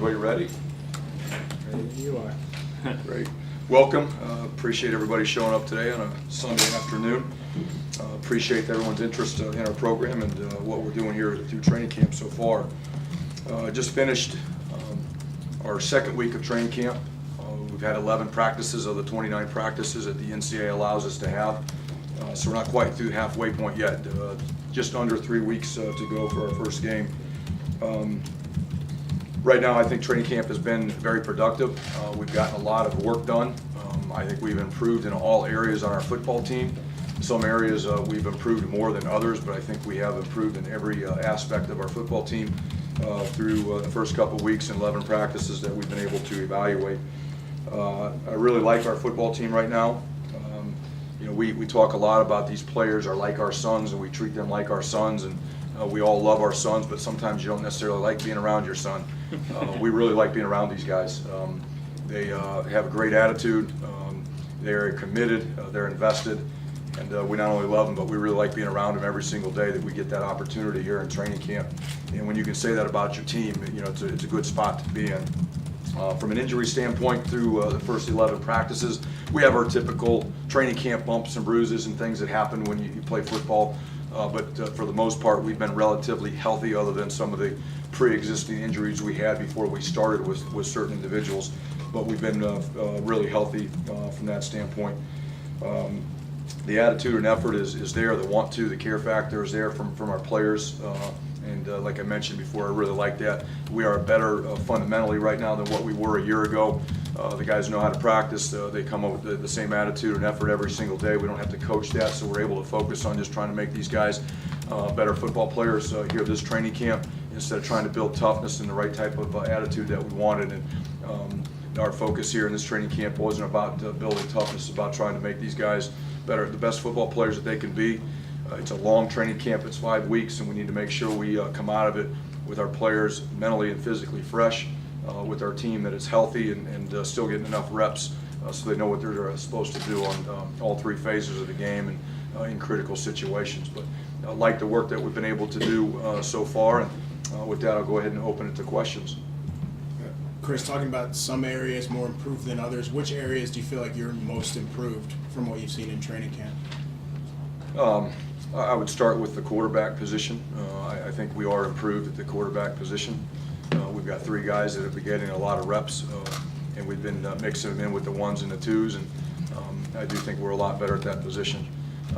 Everybody ready? Ready you are. Great. Welcome. Appreciate everybody showing up today on a Sunday afternoon. Appreciate everyone's interest in our program and what we're doing here through training camp so far. Just finished our second week of training camp. We've had 11 practices of the 29 practices that the NCAA allows us to have. So we're not quite through the halfway point yet. Just under 3 weeks to go for our first game. Right now, I think training camp has been very productive. We've gotten a lot of work done. I think we've improved in all areas on our football team. Some areas we've improved more than others, but I think we have improved in every aspect of our football team through the first couple of weeks and 11 practices that we've been able to evaluate. I really like our football team right now. You know, we talk a lot about these players are like our sons, and we treat them like our sons, and we all love our sons, but sometimes you don't necessarily like being around your son. We really like being around these guys. They have a great attitude. They're committed. They're invested. And we not only love them, but we really like being around them every single day that we get that opportunity here in training camp. And when you can say that about your team, you know, it's a good spot to be in. From an injury standpoint, through the first 11 practices, we have our typical training camp bumps and bruises and things that happen when you play football. But for the most part, we've been relatively healthy, other than some of the pre-existing injuries we had before we started with certain individuals. But we've been really healthy from that standpoint. The attitude and effort is there. The want to, the care factor is there from our players. And like I mentioned before, I really like that. We are better fundamentally right now than what we were a year ago. The guys know how to practice. They come up with the same attitude and effort every single day. We don't have to coach that, so we're able to focus on just trying to make these guys better football players here this training camp, instead of trying to build toughness and the right type of attitude that we wanted. And our focus here in this training camp wasn't about building toughness, about trying to make these guys better, the best football players that they can be. It's a long training camp. It's 5 weeks, and we need to make sure we come out of it with our players mentally and physically fresh, with our team that is healthy and still getting enough reps so they know what they're supposed to do on all 3 phases of the game and in critical situations. But I like the work that we've been able to do so far, and with that, I'll go ahead and open it to questions. Chris, talking about some areas more improved than others, which areas do you feel like you're most improved from what you've seen in training camp? I would start with the quarterback position. I think we are improved at the quarterback position. We've got 3 guys that have been getting a lot of reps, and we've been mixing them in with the 1s and the 2s, and I do think we're a lot better at that position.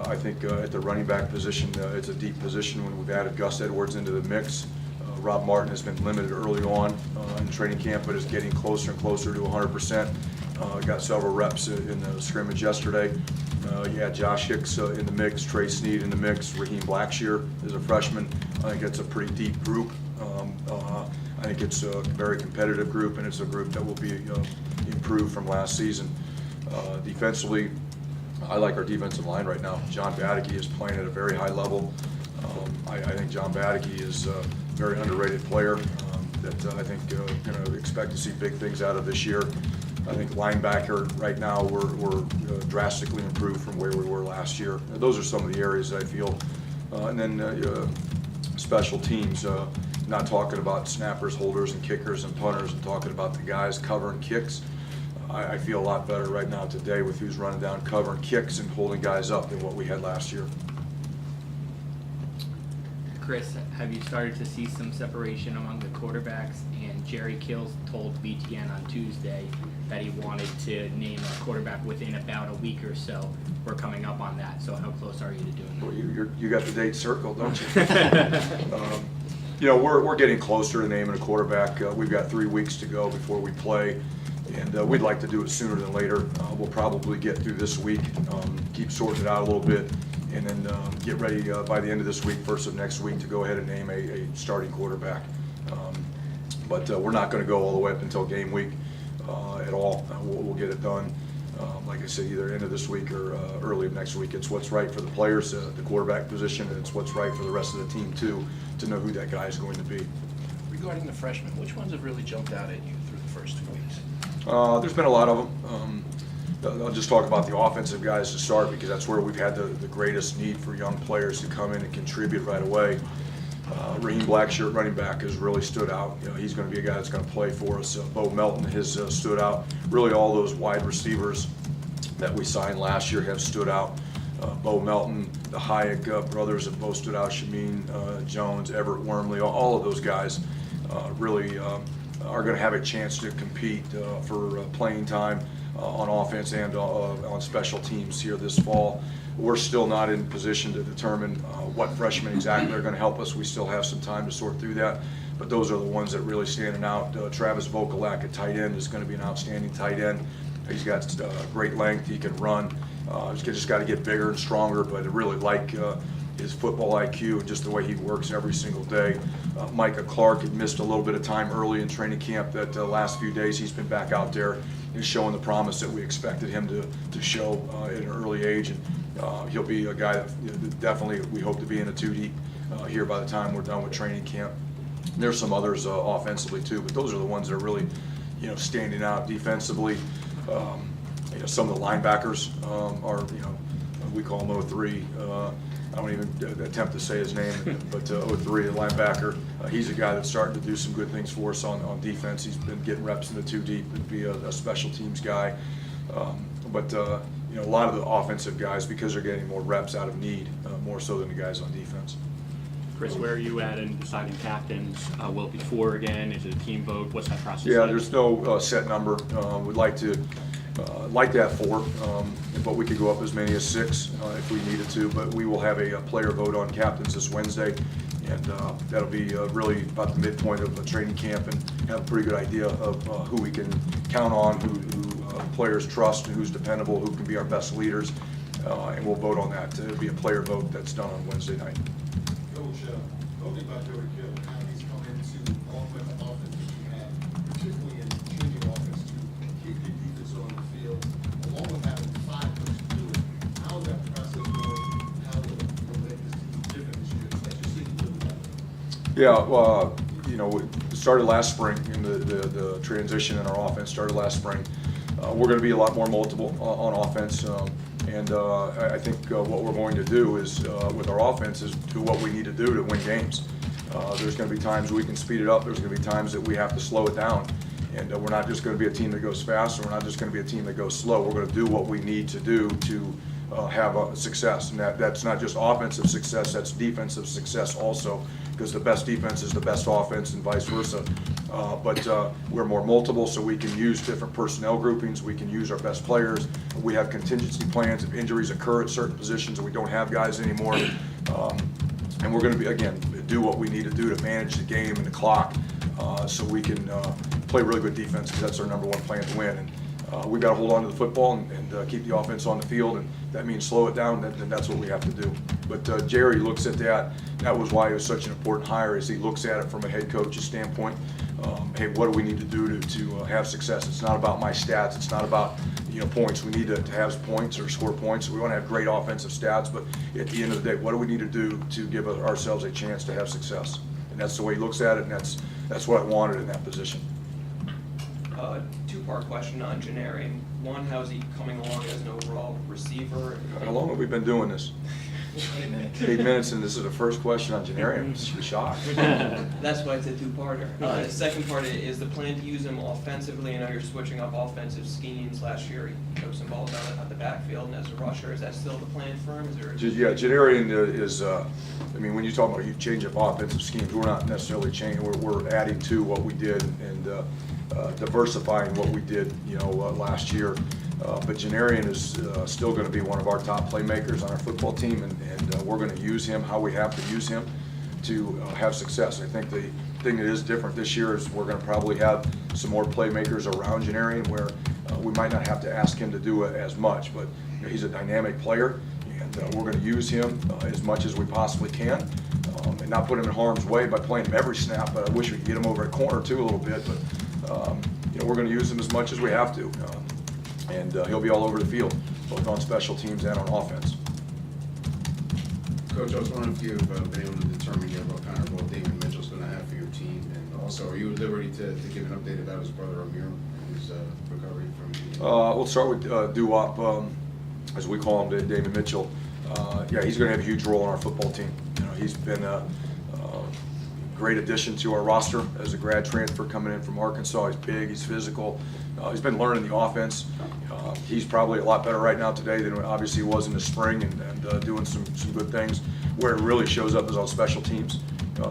I think at the running back position, it's a deep position when we've added Gus Edwards into the mix. Rob Martin has been limited early on in training camp, but is getting closer and closer to 100%. Got several reps in the scrimmage yesterday. You had Josh Hicks in the mix, Trey Sneed in the mix, Raheem Blackshear is a freshman. I think it's a pretty deep group. I think it's a very competitive group, and it's a group that will be improved from last season. Defensively, I like our defensive line right now. John Badicke is playing at a very high level. I think John Badicke is a very underrated player that I think going to expect to see big things out of this year. I think linebacker right now we're drastically improved from where we were last year. Those are some of the areas that I feel. And then special teams, not talking about snappers, holders, and kickers and punters, and talking about the guys covering kicks. I feel a lot better right now today with who's running down covering kicks and holding guys up than what we had last year. Chris, have you started to see some separation among the quarterbacks? And Jerry Kills told BTN on Tuesday that he wanted to name a quarterback within about a week or so. We're coming up on that, so how close are you to doing that? Well, you got the date circled, don't you? You know, we're getting closer to naming a quarterback. We've got 3 weeks to go before we play, and we'd like to do it sooner than later. We'll probably get through this week, keep sorting it out a little bit, and then get ready by the end of this week, first of next week, to go ahead and name a starting quarterback. But we're not going to go all the way up until game week at all. We'll get it done, like I said, either end of this week or early of next week. It's what's right for the players, the quarterback position, and it's what's right for the rest of the team, too, to know who that guy is going to be. Regarding the freshmen, which ones have really jumped out at you through the first 2 weeks? There's been a lot of them. I'll just talk about the offensive guys to start, because that's where we've had the greatest need for young players to come in and contribute right away. Raheem Blackshirt, running back, has really stood out. You know, he's going to be a guy that's going to play for us. Bo Melton has stood out. Really, all those wide receivers that we signed last year have stood out. Bo Melton, the Hayek brothers have both stood out. Shameen Jones, Everett Wormley, all of those guys really are going to have a chance to compete for playing time on offense and on special teams here this fall. We're still not in position to determine what freshmen exactly are going to help us. We still have some time to sort through that, but those are the ones that really standing out. Travis Vokalak at tight end is going to be an outstanding tight end. He's got great length. He can run. He's just got to get bigger and stronger, but I really like his football IQ and just the way he works every single day. Micah Clark had missed a little bit of time early in training camp. That last few days he's been back out there and showing the promise that we expected him to show at an early age. And he'll be a guy that definitely we hope to be in a 2 deep here by the time we're done with training camp. And there's some others offensively too, but those are the ones that are really, standing out defensively. Some of the linebackers are, we call him 03. I don't even attempt to say his name, but 03, the linebacker, he's a guy that's starting to do some good things for us on defense. He's been getting reps in the 2 deep and be a special teams guy. But a lot of the offensive guys, because they're getting more reps out of need, more so than the guys on defense. Chris, where are you at in deciding captains? Will it be 4 again? Is it a team vote? What's that process Yeah, like? there's no set number. We'd like to have 4, but we could go up as many as 6 if we needed to. But we will have a player vote on captains this Wednesday, and that'll be really about the midpoint of the training camp, and have a pretty good idea of who we can count on, who players trust, and who's dependable, who can be our best leaders, and we'll vote on that. It'll be a player vote that's done on Wednesday night. Coach, talking about Joey Kill, how he's come into augment the offense that you have, particularly in changing offense to keep your defense on the field, along with having 5 coaches do it. How's that process going? How will it make this team different this year, as you see it do that? Yeah, we started last spring, and the transition in our offense started last spring. We're going to be a lot more multiple on offense, and I think what we're going to do is, with our offense, is do what we need to do to win games. There's going to be times we can speed it up. There's going to be times that we have to slow it down, and we're not just going to be a team that goes fast, and we're not just going to be a team that goes slow. We're going to do what we need to do to have a success, and that's not just offensive success, that's defensive success also, because the best defense is the best offense and vice versa. But we're more multiple, so we can use different personnel groupings, we can use our best players. We have contingency plans if injuries occur at certain positions and we don't have guys anymore. And we're going to be, again, do what we need to do to manage the game and the clock, so we can play really good defense, because that's our number 1 plan to win. And we've got to hold on to the football and keep the offense on the field, and that means slow it down, then that's what we have to do. But Jerry looks at that. That was why it was such an important hire, is he looks at it from a head coach's standpoint. Hey, what do we need to do to have success? It's not about my stats. It's not about points. We need to have points or score points. We want to have great offensive stats, but at the end of the day, what do we need to do to give ourselves a chance to have success? And that's the way he looks at it, and that's what I wanted in that position. 2-part question on Janarian. One, how's he coming along as an overall receiver? How long have we been doing this? 8 minutes, and this is the first question on Janarian. I'm shocked. That's why it's a 2-parter. The second part is the plan to use him offensively. I know you're switching up offensive schemes. Last year he took some balls out of the backfield and as a rusher. Is that still the plan for him? Is there Yeah, Janarian is, when you talk about you change up offensive schemes, we're not necessarily changing. We're adding to what we did and diversifying what we did, last year. But Janarian is still going to be one of our top playmakers on our football team, and we're going to use him how we have to use him to have success. I think the thing that is different this year is we're going to probably have some more playmakers around Janarian, where we might not have to ask him to do it as much, but he's a dynamic player, and we're going to use him as much as we possibly can, and not put him in harm's way by playing him every snap. But I wish we could get him over at corner too a little bit, but we're going to use him as much as we have to. And he'll be all over the field, both on special teams and on offense. Coach, I was wondering if you've been able to determine yet what kind of role David Mitchell's going to have for your team, and also, are you at liberty to give an update about his brother Amir and his recovery from? We'll start with Doo-Wop, as we call him, David Mitchell. Yeah, he's going to have a huge role in our football team. He's been great addition to our roster as a grad transfer coming in from Arkansas. He's big, he's physical, he's been learning the offense. He's probably a lot better right now today than obviously he was in the spring, and doing some good things. Where it really shows up is on special teams.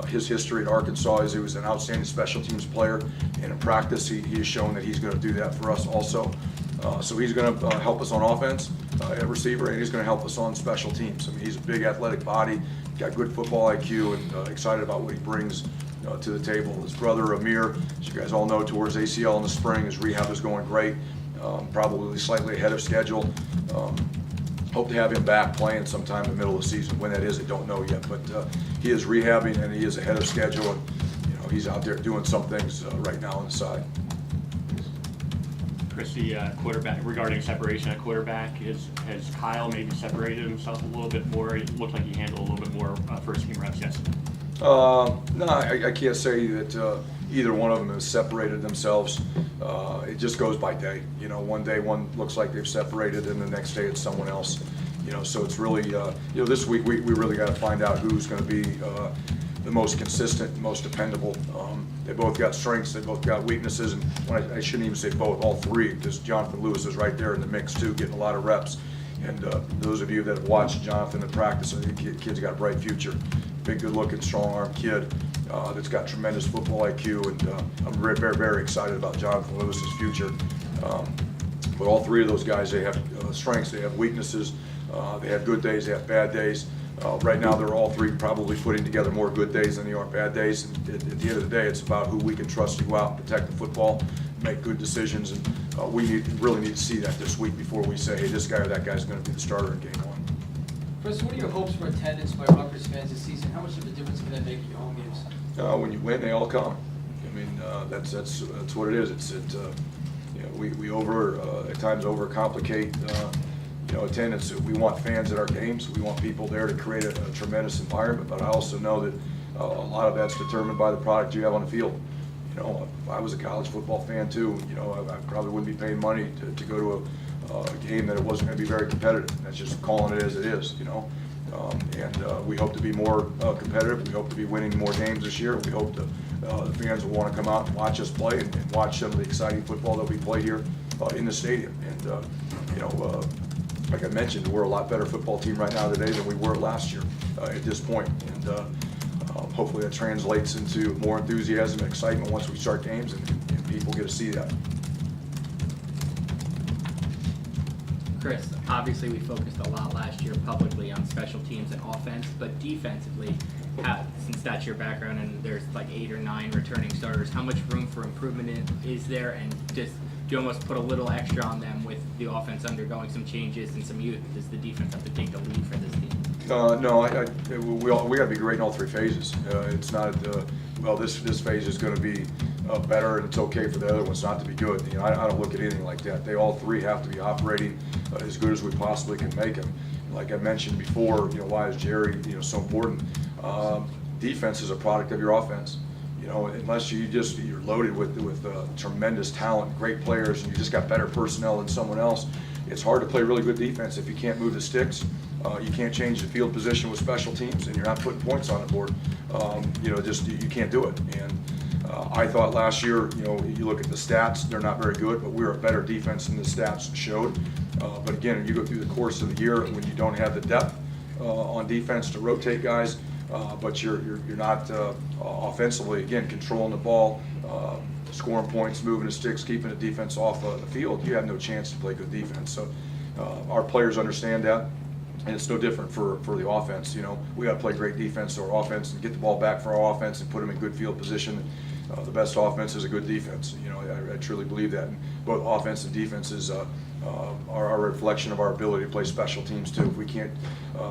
His history at Arkansas is he was an outstanding special teams player, and in practice he has shown that he's going to do that for us also. So he's going to help us on offense at receiver, and he's going to help us on special teams. I mean, he's a big athletic body, got good football IQ, and excited about what he brings to the table. His brother Amir, as you guys all know, towards ACL in the spring. His rehab is going great, probably slightly ahead of schedule. Hope to have him back playing sometime in the middle of the season. When that is, I don't know yet, but he is rehabbing and he is ahead of schedule, and he's out there doing some things right now on the side. Chris, the quarterback, regarding separation at quarterback, has Kyle maybe separated himself a little bit more? It looked like he handled a little bit more first team reps yesterday. No, I can't say that either one of them has separated themselves. It just goes by day. One day one looks like they've separated, and the next day it's someone else. So it's really, this week we really got to find out who's going to be the most consistent, most dependable. They both got strengths, they both got weaknesses, and I shouldn't even say both, all three, because Jonathan Lewis is right there in the mix too, getting a lot of reps. And those of you that have watched Jonathan in practice, I think the kid's got a bright future. Big, good-looking, strong-arm kid that's got tremendous football IQ, and I'm very, very, very excited about Jonathan Lewis's future. But all three of those guys, they have strengths, they have weaknesses, they have good days, they have bad days. Right now, they're all three probably putting together more good days than they are bad days. And at the end of the day, it's about who we can trust to go out and protect the football, make good decisions, and we really need to see that this week before we say, hey, this guy or that guy's going to be the starter in game one. Chris, what are your hopes for attendance by Rutgers fans this season? How much of a difference can that make in your home games? When you win, they all come. I mean, that's what it is. We at times overcomplicate attendance. We want fans at our games. We want people there to create a tremendous environment. But I also know that a lot of that's determined by the product you have on the field. If I was a college football fan too, I probably wouldn't be paying money to go to a game that it wasn't going to be very competitive. That's just calling it as it is, And we hope to be more competitive. We hope to be winning more games this year. We hope the fans will want to come out and watch us play and watch some of the exciting football that we play here in the stadium. And like I mentioned, we're a lot better football team right now today than we were last year at this point. And hopefully that translates into more enthusiasm and excitement once we start games, and people get to see that. Chris, obviously we focused a lot last year publicly on special teams and offense, but defensively, since that's your background and there's like 8 or 9 returning starters, how much room for improvement is there, and do you almost put a little extra on them with the offense undergoing some changes and some youth? Does the defense have to take the lead for this team? No, we got to be great in all 3 phases. It's not this phase is going to be better, and it's okay for the other ones not to be good. I don't look at anything like that. They all 3 have to be operating as good as we possibly can make them. Like I mentioned before, why is Jerry so important? Defense is a product of your offense. Unless you're loaded with tremendous talent, great players, and you just got better personnel than someone else, it's hard to play really good defense if you can't move the sticks. You can't change the field position with special teams, and you're not putting points on the board. You can't do it. And I thought last year, you look at the stats, they're not very good, but we were a better defense than the stats showed. But again, you go through the course of the year when you don't have the depth on defense to rotate guys, but you're not offensively, again, controlling the ball, scoring points, moving the sticks, keeping the defense off the field, you have no chance to play good defense. So our players understand that. And it's no different for the offense. We got to play great defense to our offense and get the ball back for our offense and put them in good field position. The best offense is a good defense. I truly believe that. And both offense and defenses are a reflection of our ability to play special teams too. If we can't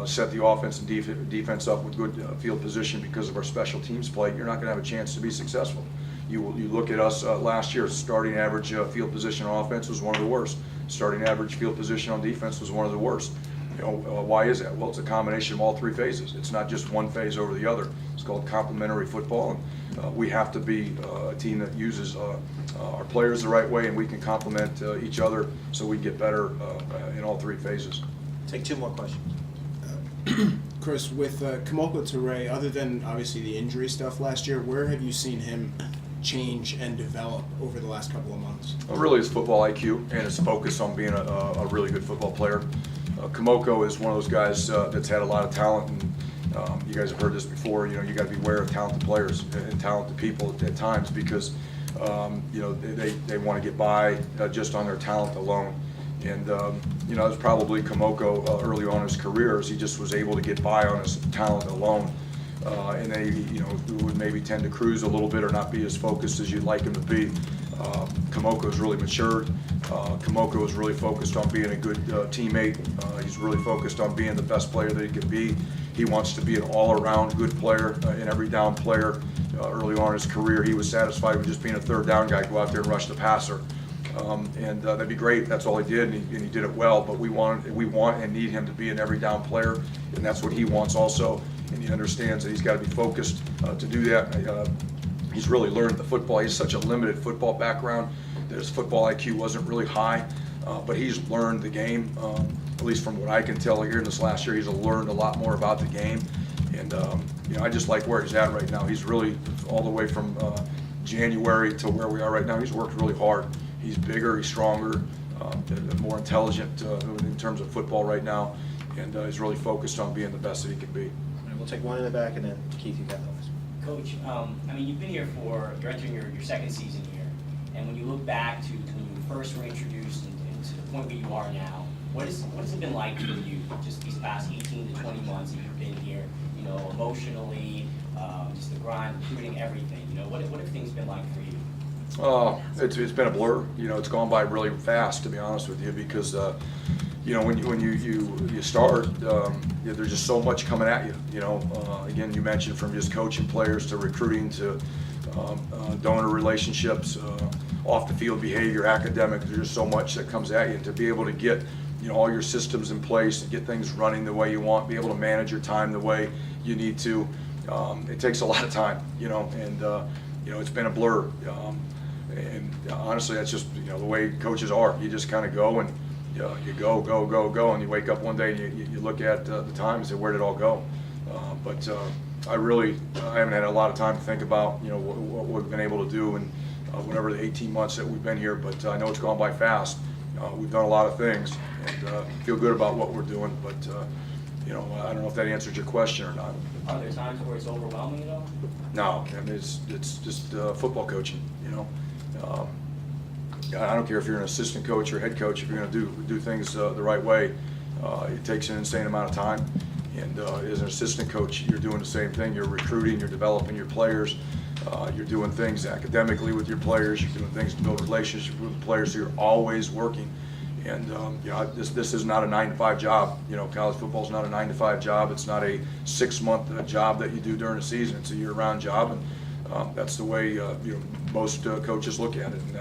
set the offense and defense up with good field position because of our special teams play, you're not going to have a chance to be successful. You look at us last year, starting average field position on offense was one of the worst. Starting average field position on defense was one of the worst. Why is that? Well, it's a combination of all 3 phases. It's not just one phase over the other. It's called complementary football, and we have to be a team that uses our players the right way, and we can complement each other so we get better in all 3 phases. Take 2 more questions. Chris, with Kamoko Toure, other than obviously the injury stuff last year, where have you seen him change and develop over the last couple of months? Well, really, his football IQ and his focus on being a really good football player. Kamoko is one of those guys that's had a lot of talent, and you guys have heard this before. You know, you got to be aware of talented players and talented people at times because you know they want to get by just on their talent alone. And you know, it was probably Kamoko early on in his career as he just was able to get by on his talent alone. And they, you know, would maybe tend to cruise a little bit or not be as focused as you'd like him to be. Kamoko has really matured. Kamoko is really focused on being a good teammate. He's really focused on being the best player that he can be. He wants to be an all-around good player, an every down player. Early on in his career, he was satisfied with just being a third down guy, go out there and rush the passer. And that'd be great. That's all he did, and he did it well. But we want and need him to be an every down player, and that's what he wants also. And he understands that he's got to be focused to do that. He's really learned the football. He has such a limited football background that his football IQ wasn't really high, but he's learned the game. At least from what I can tell here in this last year, he's learned a lot more about the game. And you know, I just like where he's at right now. He's really all the way from January to where we are right now. He's worked really hard. He's bigger, he's stronger, more intelligent in terms of football right now, and he's really focused on being the best that he can be. All right, we'll take one in the back, and then Keith, you got those. Coach, I mean, you've been here you're entering your second season here, and when you look back to when you first were introduced and to the point where you are now, what has it been like for you just these past 18 to 20 months that you've been here, you know, emotionally, just the grind, recruiting, everything, you know, what have things been like for you? It's been a blur. You know, it's gone by really fast, to be honest with you, because you know, when you start, there's just so much coming at you. You know, again, you mentioned from just coaching players to recruiting to donor relationships, off the field behavior, academics. There's just so much that comes at you, and to be able to get, you know, all your systems in place and get things running the way you want, be able to manage your time the way you need to, it takes a lot of time. You know, and you know, it's been a blur. And honestly, that's just, you know, the way coaches are. You just kind of go and you go, and you wake up one day and you look at the time and say, where did it all go? But I haven't had a lot of time to think about, you know, what we've been able to do in whatever the 18 months that we've been here. But I know it's gone by fast. We've done a lot of things and feel good about what we're doing. But you know, I don't know if that answered your question or not. Are there times where it's overwhelming at all? No, I mean, it's just football coaching, you know. I don't care if you're an assistant coach or head coach. If you're going to do things the right way, it takes an insane amount of time. And as an assistant coach, you're doing the same thing. You're recruiting, you're developing your players, you're doing things academically with your players, you're doing things to build relationships with the players. So you're always working. And you know, this is not a 9-to-5 job. You know, college football is not a 9-to-5 job. It's not a 6-month job that you do during the season. It's a year-round job, and that's the way you know, most coaches look at it. And